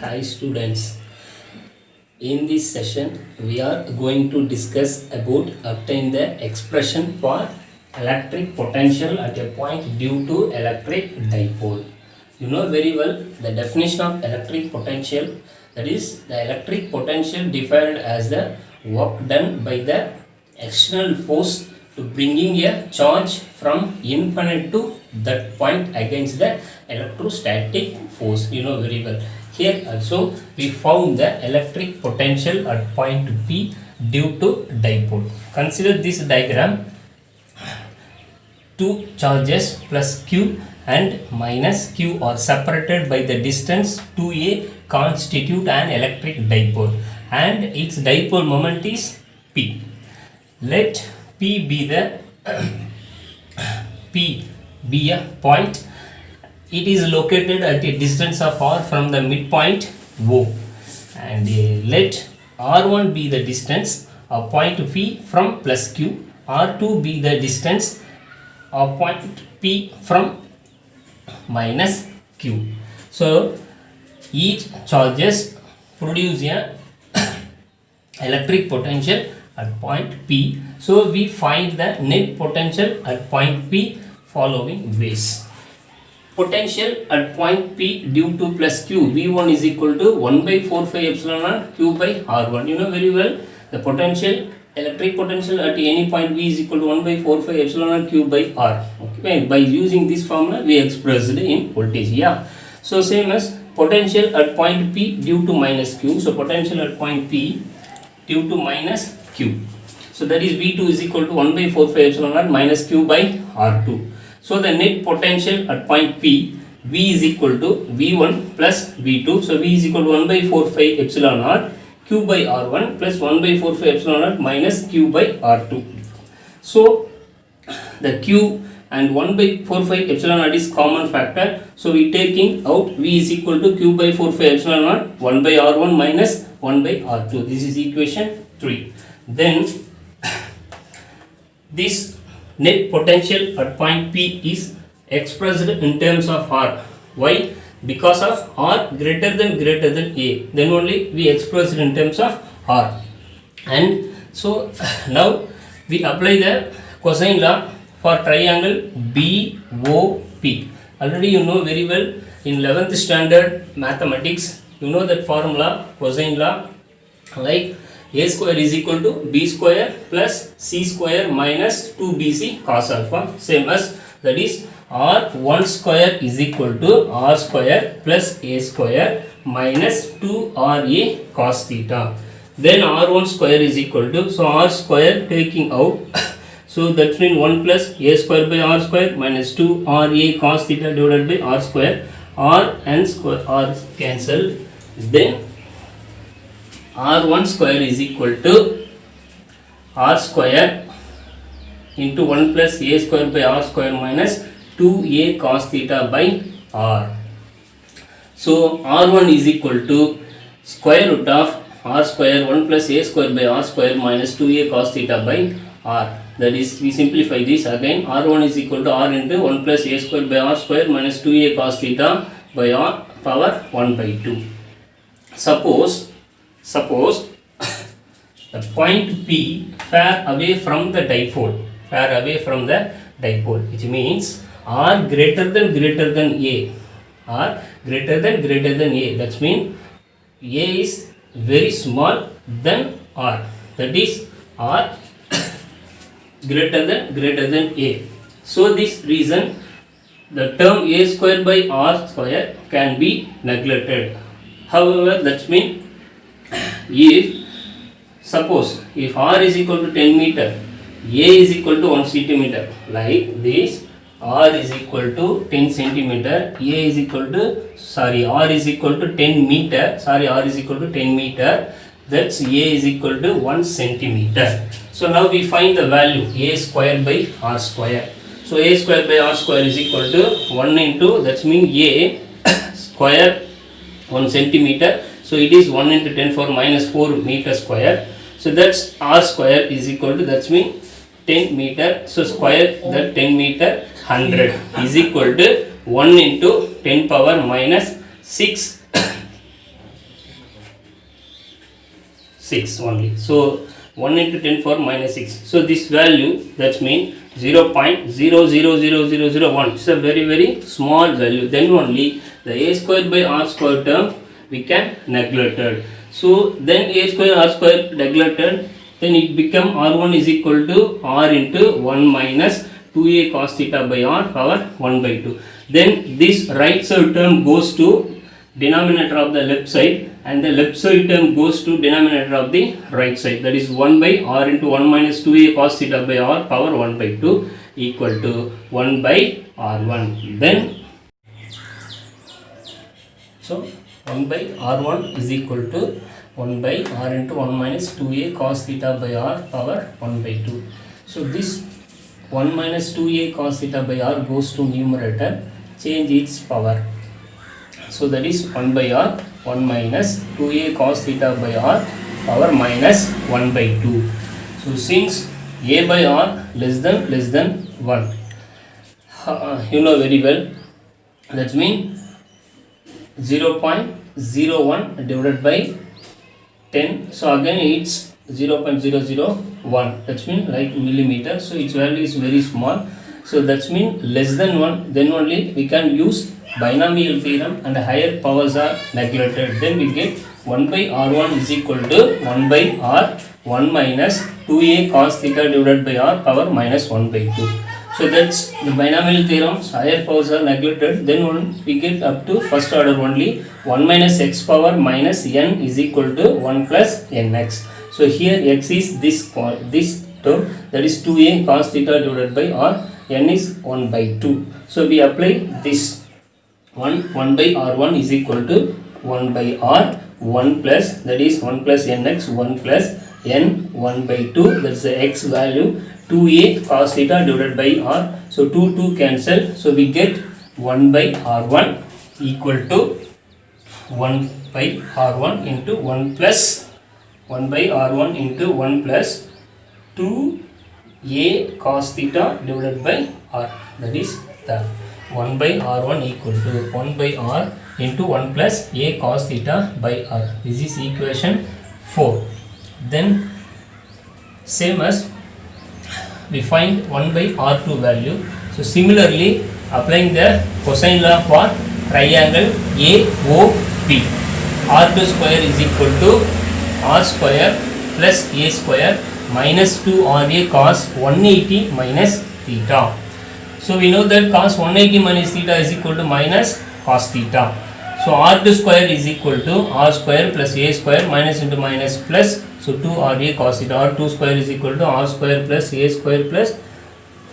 Hi students. In this session we are going to discuss about obtain the expression for electric potential at a point due to electric dipole. You know very well the definition of electric potential, that is the electric potential defined as the work done by the external force to bringing a charge from infinite to that point against the electrostatic force. You know very well. Here also we found the electric potential at point P due to dipole. Consider this diagram. Two charges plus Q and minus Q are separated by the distance 2a constitute an electric dipole and its dipole moment is P. Let P be the P be a point. It is located at a distance of r from the midpoint O, and let r1 be the distance of point P from plus Q, r2 be the distance of point P from minus Q. So each charges produce a electric potential at point P. So we find the net potential at point P following ways. Potential at point P due to plus Q, V1 is equal to 1 by 4 pi epsilon naught Q by R1. You know very well the potential, electric potential at any point V is equal to 1 by 4 pi epsilon naught Q by R. Okay, by using this formula we expressed in voltage. Yeah. So same as potential at point P due to minus Q. So potential at point P due to minus Q. So that is V2 is equal to 1 by 4 pi epsilon naught minus Q by R2. So the net potential at point P, V is equal to V1 plus V2. So V is equal to 1 by 4 pi epsilon naught Q by R1 plus 1 by 4 pi epsilon naught minus Q by R2. So the Q and 1 by 4 pi epsilon naught is common factor. So we taking out V is equal to Q by 4 pi epsilon naught 1 by R1 minus 1 by R2. This is equation 3. Then this net potential at point P is expressed in terms of R. Why? Because of R greater than A. Then only we express it in terms of R. And so now we apply the cosine law for triangle BOP. Already you know very well in 11th standard mathematics, you know that formula, cosine law, like a square is equal to b square plus c square minus 2bc cos alpha. Same as that is r1 square is equal to r square plus a square minus 2ra cos theta. Then r1 square is equal to, so r square taking out, so that means 1 plus a square by r square minus 2ra cos theta divided by r square. R and square r cancel. Then r1 square is equal to r square into 1 plus a square by r square minus 2a cos theta by r. So r1 is equal to square root of r square 1 plus a square by r square minus 2a cos theta by r. That is, we simplify this again. R1 is equal to r into 1 plus a square by r square minus 2a cos theta by r power 1 by 2. Suppose the point P far away from the dipole, which means R greater than A, that means A is very small than R, that is R greater than A. So this reason the term A square by R square can be neglected. However, that means if R is equal to 10 meter, A is equal to 1 centimeter, like this, R is equal to 10 centimeter, R is equal to 10 meter, that's A is equal to 1 centimeter. So now we find the value A square by R square. So A square by R square is equal to 1 into, that means A square 1 centimeter. So it is 1 into 10 power minus 4 meter square. So that's R square is equal to, that means 10 meter. So square that 10 meter 100 is equal to 1 into 10 power minus 6 6 only. So 1 into 10 power minus 6. So this value, that means 0.000001. It's a very very small value. Then only the a square by r square term we can neglected. So then a square r square neglected, then it become r1 is equal to r into 1 minus 2a cos theta by r power 1 by 2. Then this right side term goes to denominator of the left side, and the left side term goes to denominator of the right side, that is 1 by r into 1 minus 2a cos theta by r power 1 by 2 equal to 1 by r1. Then so 1 by r1 is equal to 1 by r into 1 minus 2a cos theta by r power 1 by 2. So this 1 minus 2a cos theta by r goes to numerator, change its power. So that is 1 by r 1 minus 2a cos theta by r power minus 1 by 2. So since a by r less than 1, you know very well, that means 0.01 divided by 10. So again it's 0.001, that means like millimeter. So its value is very small. So that means less than 1, then only we can use binomial theorem and higher powers are neglected. Then we get 1 by r1 is equal to 1 by r 1 minus 2a cos theta divided by r power minus 1 by 2. So that's the binomial theorems, higher powers are neglected. Then we get up to first order only, 1 minus x power minus n is equal to 1 plus nx. So here x is this term, that is 2a cos theta divided by r, n is 1 by 2. So we apply this 1 by r1 is equal to 1 by r 1 plus, that is 1 plus nx, 1 plus n 1 by 2, that's the x value, 2a cos theta divided by r. So 2 cancel, so we get 1 by r1 equal to 1 by r1 into 1 plus 1 by r1 into 1 plus 2a cos theta divided by r, that is the 1 by r1 equal to 1 by r into 1 plus a cos theta by r. This is equation 4. Then same as we find 1 by r2 value. So similarly applying the cosine law for triangle AOP, r2 square is equal to r square plus a square minus 2ra cos 180 minus theta. So we know that cos 180 minus theta is equal to minus cos theta. So r2 square is equal to r square plus a square minus into minus plus, so 2ra cos theta. r2 square is equal to r square plus a square plus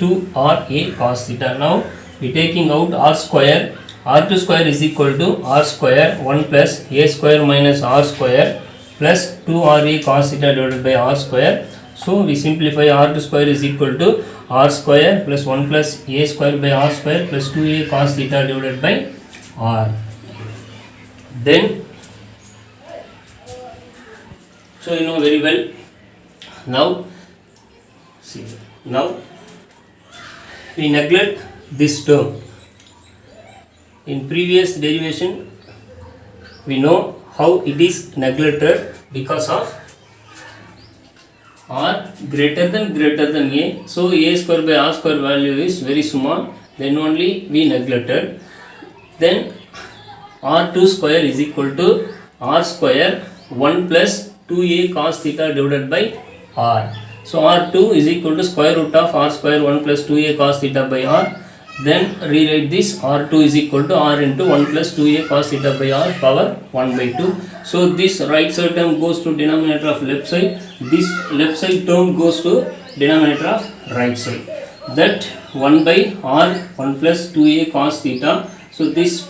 2ra cos theta. Now we taking out r square, r2 square is equal to r square 1 plus a square minus r square plus 2ra cos theta divided by r square. So we simplify, r2 square is equal to r square plus 1 plus a square by r square plus 2a cos theta divided by r. Then so you know very well. Now see, now we neglect this term. In previous derivation we know how it is neglected, because of r greater than a. So a square by r square value is very small, then only we neglected. Then r2 square is equal to r square 1 plus 2a cos theta divided by r. So r2 is equal to square root of r square 1 plus 2a cos theta by r. Then rewrite this, r2 is equal to r into 1 plus 2a cos theta by r power 1 by 2. So this right side term goes to denominator of left side, this left side term goes to denominator of right side. That 1 by r 1 plus 2a cos theta. So this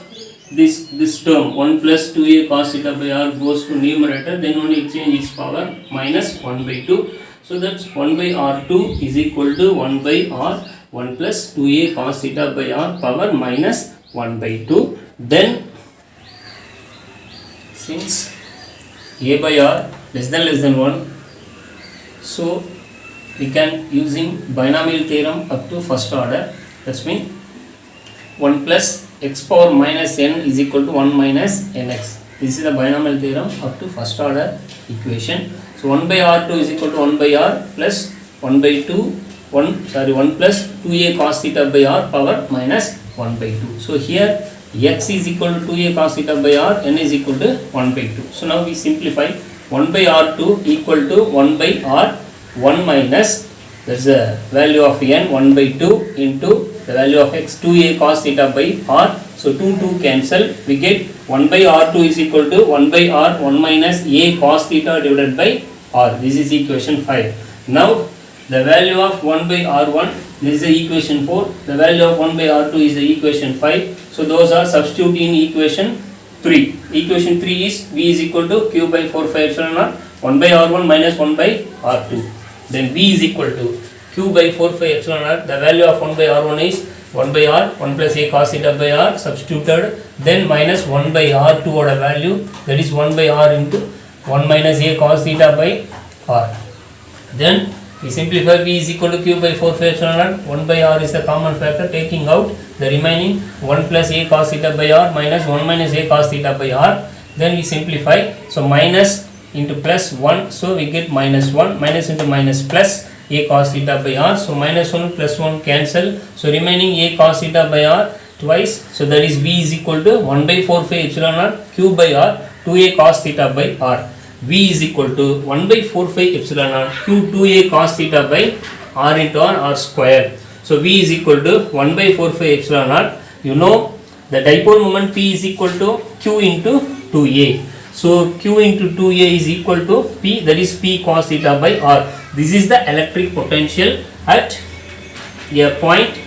term 1 plus 2a cos theta by r goes to numerator, then only change its power minus 1 by 2. So that's 1 by r2 is equal to 1 by r 1 plus 2a cos theta by r power minus 1 by 2. Then since a by r less than 1, so we can using binomial theorem up to first order, that means 1 plus x power minus n is equal to 1 minus nx. This is the binomial theorem up to first order equation. So So 1 by R2 is equal to 1 by R plus 1 by 2, 1 plus 2a cos theta by R power minus 1 by 2. So here x is equal to 2a cos theta by R, n is equal to 1 by 2. So now we simplify 1 by R2 equal to 1 by R 1 minus, that's the value of n, 1 by 2 into the value of x, 2a cos theta by R. So 2 cancel, we get 1 by R2 is equal to 1 by R 1 minus a cos theta divided by R. This is equation 5. Now the value of 1 by R1, this is the equation 4. The value of 1 by R2 is the equation 5. So those are substitute in equation 3. Equation 3 is V is equal to Q by 4 5 epsilon naught 1 by R1 minus 1 by R2. Then V is equal to Q by 4 5 epsilon naught. The value of 1 by R1 is 1 by R, 1 plus a cos theta by R substituted. Then minus 1 by R2 or a value, that is 1 by R into 1 minus a cos theta by R. Then we simplify, V is equal to Q by 4 5 epsilon naught, 1 by R is the common factor, taking out the remaining 1 plus a cos theta by R minus 1 minus a cos theta by R. Then we simplify, so minus into plus 1, so we get minus 1, minus into minus plus a cos theta by R, so minus 1 plus 1 cancel, so remaining a cos theta by R twice, so that is V is equal to 1 by 4 5 epsilon naught Q by R 2a cos theta by R. V is equal to 1 by 4 5 epsilon naught Q 2a cos theta by R into R square. So V is equal to 1 by 4 5 epsilon naught. You know the dipole moment P is equal to Q into 2a. So Q into 2a is equal to P, that is P cos theta by R. This is the electric potential at a point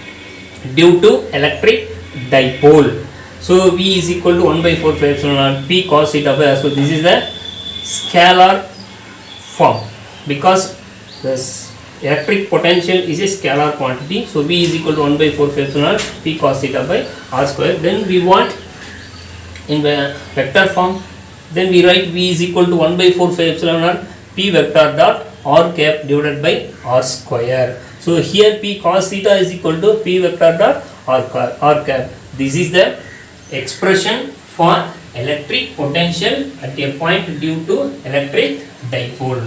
due to electric dipole. So V is equal to 1 by 4 5 epsilon naught P cos theta by R. So this is the scalar form because this electric potential is a scalar quantity. So V is equal to 1 by 4 5 epsilon naught P cos theta by R square. Then we want in the vector form, then we write V is equal to 1 by 4 5 epsilon naught P vector dot R cap divided by R square. So here P cos theta is equal to P vector dot R cap. This is the expression for electric potential at a point due to electric dipole.